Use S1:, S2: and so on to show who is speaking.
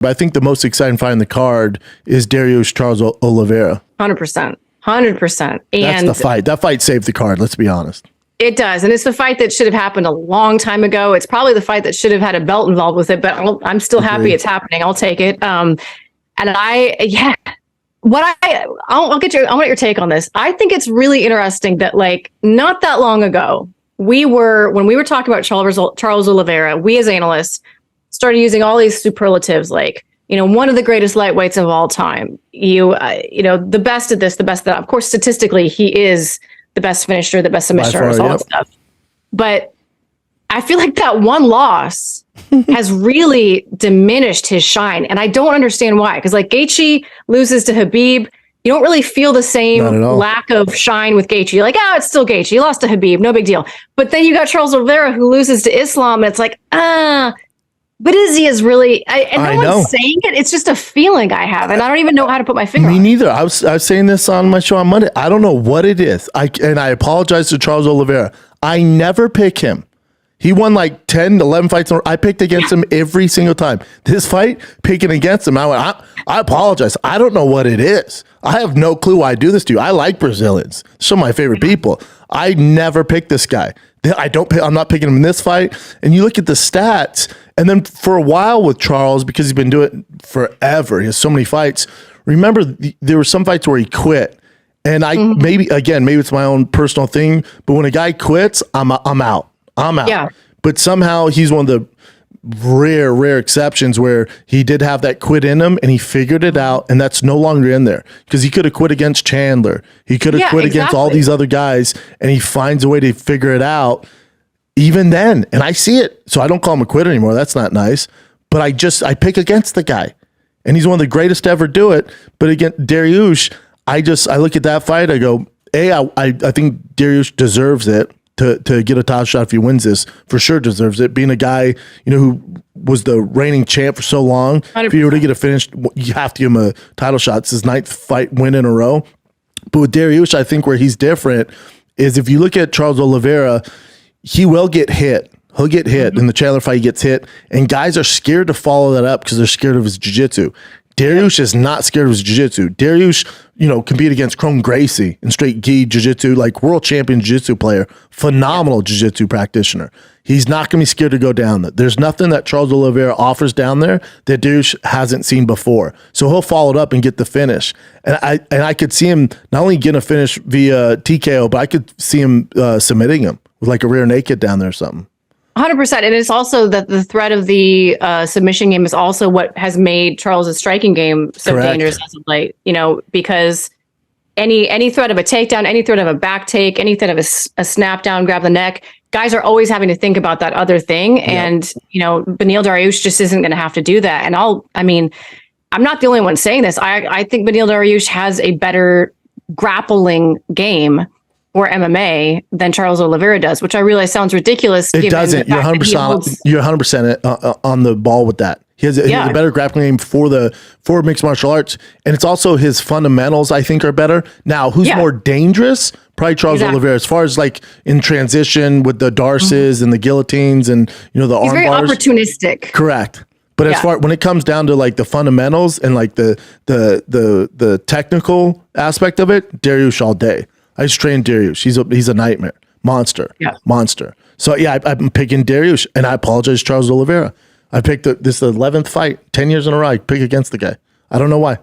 S1: But I think the most exciting fight in the card is Dariush Charles Oliveira.
S2: 100%. 100%. And
S1: that's the fight. That fight saved the card, let's be honest.
S2: It does. And it's the fight that should have happened a long time ago. It's probably the fight that should have had a belt involved with it, but I'm still happy it's happening. I'll take it. And I want your take on this. I think it's really interesting that like not that long ago, when we were talking about Charles Oliveira, we as analysts started using all these superlatives like, one of the greatest lightweights of all time. The best at this, the best at that. Of course, statistically, he is the best finisher, the best submisher, all that stuff. But I feel like that one loss has really diminished his shine. And I don't understand why. Because like Gaethje loses to Khabib, you don't really feel the same lack of shine with Gaethje. You're like, it's still Gaethje. He lost to Khabib, no big deal. But then you got Charles Oliveira who loses to Islam. And it's like, but Izzy is really, and no one's saying it. It's just a feeling I have. And I don't even know how to put my finger on it.
S1: Me neither. I was saying this on my show on Monday. I don't know what it is. I apologize to Charles Oliveira. I never pick him. He won like 10, 11 fights. I picked against him every single time. This fight, picking against him, I apologize. I don't know what it is. I have no clue why I do this to you. I like Brazilians. Some of my favorite people. I never pick this guy. I'm not picking him in this fight. And you look at the stats, and then for a while with Charles, because he's been doing it forever, he has so many fights. Remember, there were some fights where he quit. And maybe it's my own personal thing, but when a guy quits, I'm out. Yeah. But somehow he's one of the rare exceptions where he did have that quit in him and he figured it out, and that's no longer in there because he could have quit against Chandler. He could have quit against all these other guys, and he finds a way to figure it out even then. And I see it. So I don't call him a quitter anymore. That's not nice. But I pick against the guy, and he's one of the greatest to ever do it. But again, Dariush, I look at that fight. I go, I think Dariush deserves it. To get a title shot if he wins this, for sure deserves it. Being a guy, who was the reigning champ for so long, 100%. If you were to get a finish, you have to give him a title shot. It's his 9th fight win in a row. But with Dariush, I think where he's different is if you look at Charles Oliveira, he will get hit. He'll get hit. In the Chandler fight, he gets hit. And guys are scared to follow that up because they're scared of his jiu-jitsu. Dariush is not scared of his jiu-jitsu. Dariush, compete against Chrome Gracie in straight gi jiu-jitsu, like world champion jiu-jitsu player, phenomenal jiu-jitsu practitioner. He's not going to be scared to go down there. There's nothing that Charles Oliveira offers down there that Dariush hasn't seen before. So he'll follow it up and get the finish. And I could see him not only getting a finish via TKO, but I could see him submitting him with like a rear naked down there or something.
S2: 100%. And it's also that the threat of the submission game is also what has made Charles's striking game so dangerous as of late, because any threat of a takedown, any threat of a back take, any threat of a snap down, grab the neck, guys are always having to think about that other thing. Yep. And, Beneil Dariush just isn't going to have to do that. And I'm not the only one saying this. I think Beneil Dariush has a better grappling game or MMA than Charles Oliveira does, which I realize sounds ridiculous.
S1: It doesn't. You're 100% on the ball with that. He has a better grappling game for mixed martial arts, and it's also his fundamentals, I think, are better. Now, who's more dangerous? Probably Charles Oliveira, as far as like in transition with the Darces and the guillotines and the arm bars.
S2: He's very opportunistic.
S1: Correct. But as far when it comes down to like the fundamentals and like the technical aspect of it, Dariush all day. I just trained Dariush. He's a nightmare. Monster. So I'm picking Dariush, and I apologize, Charles Oliveira. I picked this is the 11th fight, 10 years in a row. I pick against the guy. I don't know why.